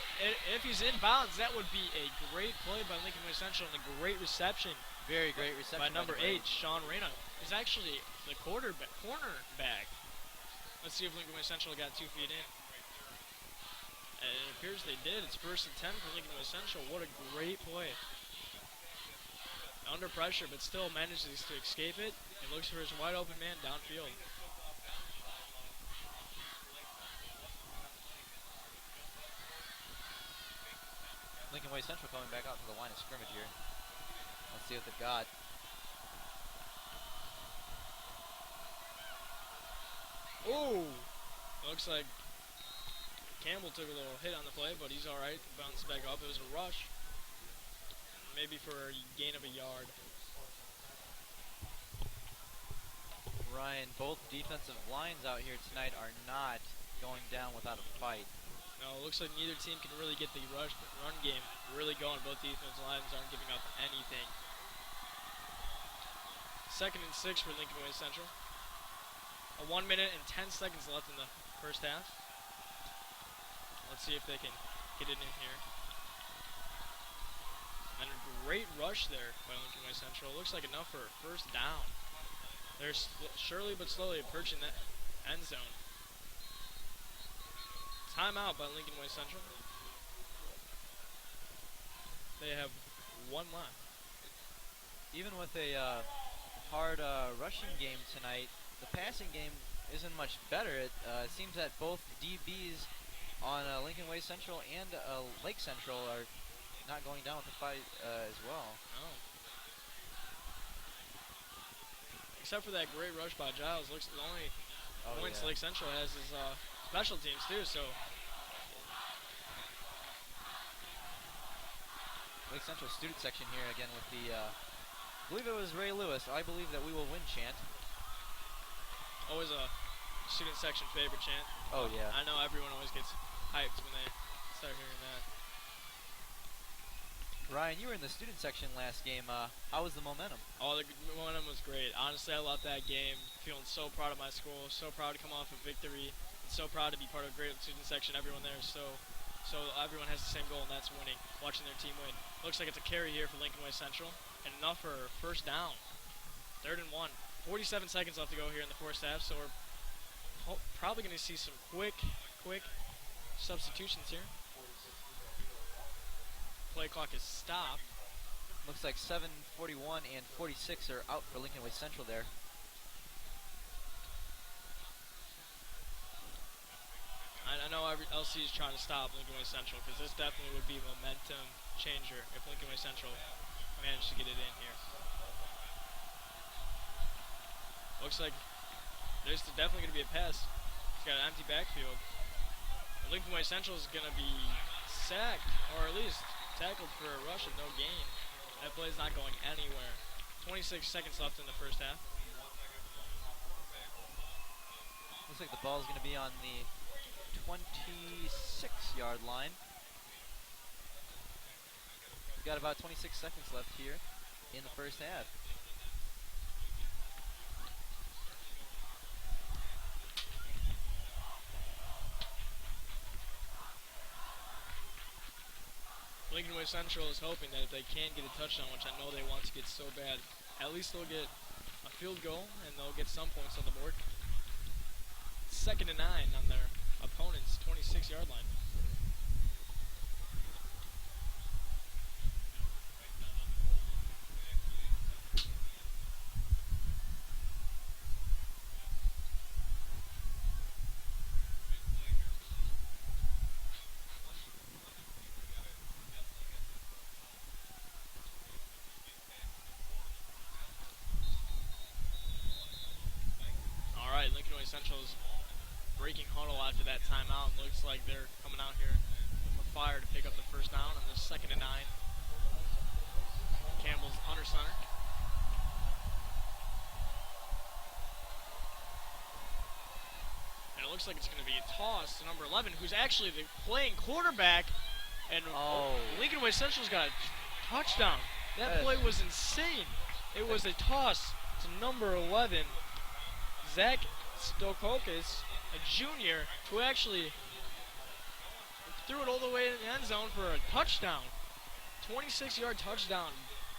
if he's in bounds, that would be a great play by Lincoln Way Central and a great reception. Very great reception by number 8, Sean Reyna. He's actually the cornerback. Let's see if Lincoln Way Central got 2 feet in. And it appears they did. It's 1st and 10 for Lincoln Way Central. What a great play. Under pressure, but still manages to escape it and looks for his wide open man downfield. Lincoln Way Central coming back out to the line of scrimmage here. Let's see what they've got. Oh! Looks like Campbell took a little hit on the play, but he's alright. Bounced back up. It was a rush. Maybe for a gain of a yard. Ryan, both defensive lines out here tonight are not going down without a fight. No, it looks like neither team can really get the run game really going. Both defensive lines aren't giving up anything. 2nd and 6 for Lincoln Way Central. 1 minute and 10 seconds left in the first half. Let's see if they can get it in here. And a great rush there by Lincoln Way Central. Looks like enough for a first down. They're surely but slowly approaching that end zone. Timeout by Lincoln Way Central. They have 1 left. Even with a hard rushing game tonight, the passing game isn't much better. It seems that both DBs on Lincoln Way Central and Lake Central are not going down with the fight as well. No. Except for that great rush by Giles. Looks the only points Lake Central has is special teams too. So Way Central student section here again with the, I believe it was Ray Lewis, I believe that we will win chant. Always a student section favorite chant. Oh, yeah. I know everyone always gets hyped when they start hearing that. Ryan, you were in the student section last game. How was the momentum? Oh, the momentum was great. Honestly, I loved that game. Feeling so proud of my school, so proud to come off a victory, and so proud to be part of a great student section. Everyone there is so everyone has the same goal, and that's winning, watching their team win. Looks like it's a carry here for Lincoln Way Central, and enough for first down. 3rd and 1. 47 seconds left to go here in the first half, so we're probably going to see some quick substitutions here. Play clock is stopped. Looks like 7:41 and 46 are out for Lincoln Way Central there. I know every LC is trying to stop Lincoln Way Central because this definitely would be a momentum changer if Lincoln Way Central managed to get it in here. Looks like there's definitely going to be a pass. He's got an empty backfield. Lincoln Way Central is going to be sacked, or at least tackled for a rush of no gain. That play is not going anywhere. 26 seconds left in the first half. Looks like the ball is going to be on the 26-yard line. We've got about 26 seconds left here in the first half. Lincoln Way Central is hoping that if they can get a touchdown, which I know they want to get so bad, at least they'll get a field goal and they'll get some points on the board. 2nd and 9 on their opponent's 26-yard line. Lincoln Way Central's breaking huddle after that timeout, and looks like they're coming out here with fire to pick up the first down on the 2nd and 9. Campbell's under center. And it looks like it's going to be a toss to number 11, who's actually the playing quarterback. And Lincoln Way Central's got a touchdown. That play was insane. It was a toss to number 11, Zach Stokokis, a junior, who actually threw it all the way in the end zone for a touchdown. 26-yard touchdown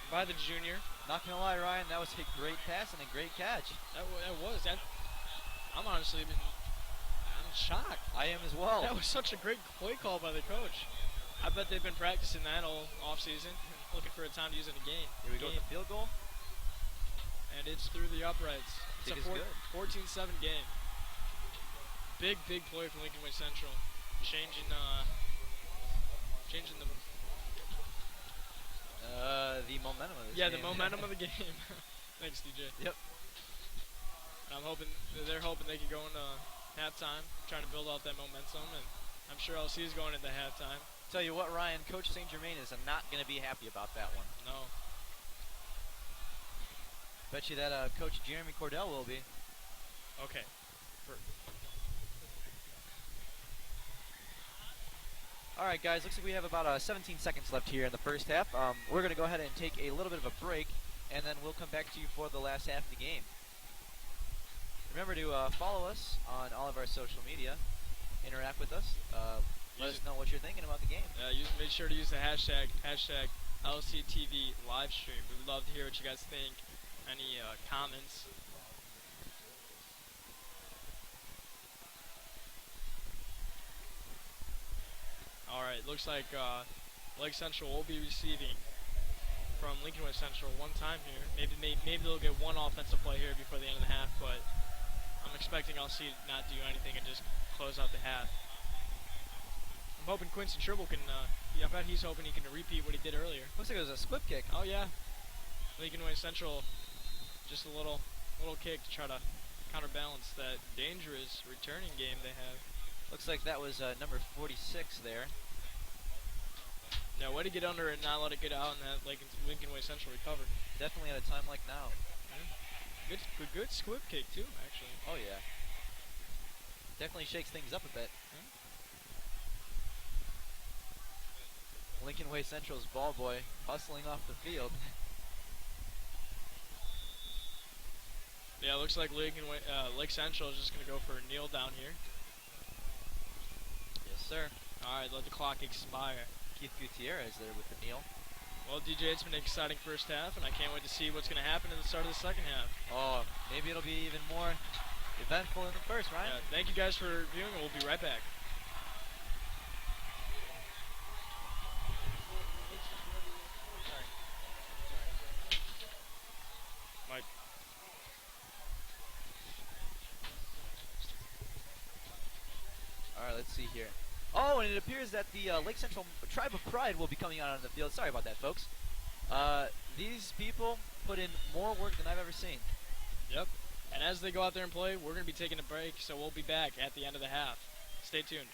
by the junior. Not gonna lie, Ryan, that was a great pass and a great catch. I'm honestly I'm shocked. I am as well. That was such a great play call by the coach. I bet they've been practicing that all off-season, looking for a time to use it in a game. Here we go with the field goal. And it's through the uprights. It's a 14-7 game. Big play from Lincoln Way Central. Changing the momentum of this game. Yeah, the momentum of the game. Thanks, DJ. Yep. And they're hoping they can go into halftime, trying to build out that momentum, and I'm sure LC is going into halftime. Tell you what, Ryan, Coach St. Germain is not going to be happy about that one. No. Bet you that Coach Jeremy Cordell will be. Okay. All right, guys, looks like we have about 17 seconds left here in the first half. We're going to go ahead and take a little bit of a break, and then we'll come back to you for the last half of the game. Remember to follow us on all of our social media, interact with us, let us know what you're thinking about the game. Make sure to use the hashtag LCTV livestream. We'd love to hear what you guys think. Any comments? All right, looks like Lake Central will be receiving from Lincoln Way Central one time here. Maybe they'll get one offensive play here before the end of the half, but I'm expecting LC to not do anything and just close out the half. I'm hoping Quincy Tribble can, I bet he's hoping he can repeat what he did earlier. Looks like it was a squib kick. Oh yeah, Lincoln Way Central, just a little kick to try to counterbalance that dangerous returning game they have. Looks like that was number 46 there. Yeah, way to get under it and not let it get out, and that Lincoln Way Central recovered. Definitely at a time like now. Good squib kick too, actually. Oh yeah. Definitely shakes things up a bit. Lincoln Way Central's ball boy hustling off the field. Yeah, looks like Lake Central is just gonna go for a kneel down here. Yes, sir. All right, let the clock expire. Keith Gutierrez there with the kneel. Well, DJ, it's been an exciting first half, and I can't wait to see what's gonna happen at the start of the second half. Oh, maybe it'll be even more eventful in the first, right? Yeah, thank you guys for viewing, and we'll be right back. Mike. All right, let's see here. Oh, and it appears that the Lake Central Tribe of Pride will be coming out on the field. Sorry about that, folks. These people put in more work than I've ever seen. Yep. And as they go out there and play, we're going to be taking a break, so we'll be back at the end of the half. Stay tuned.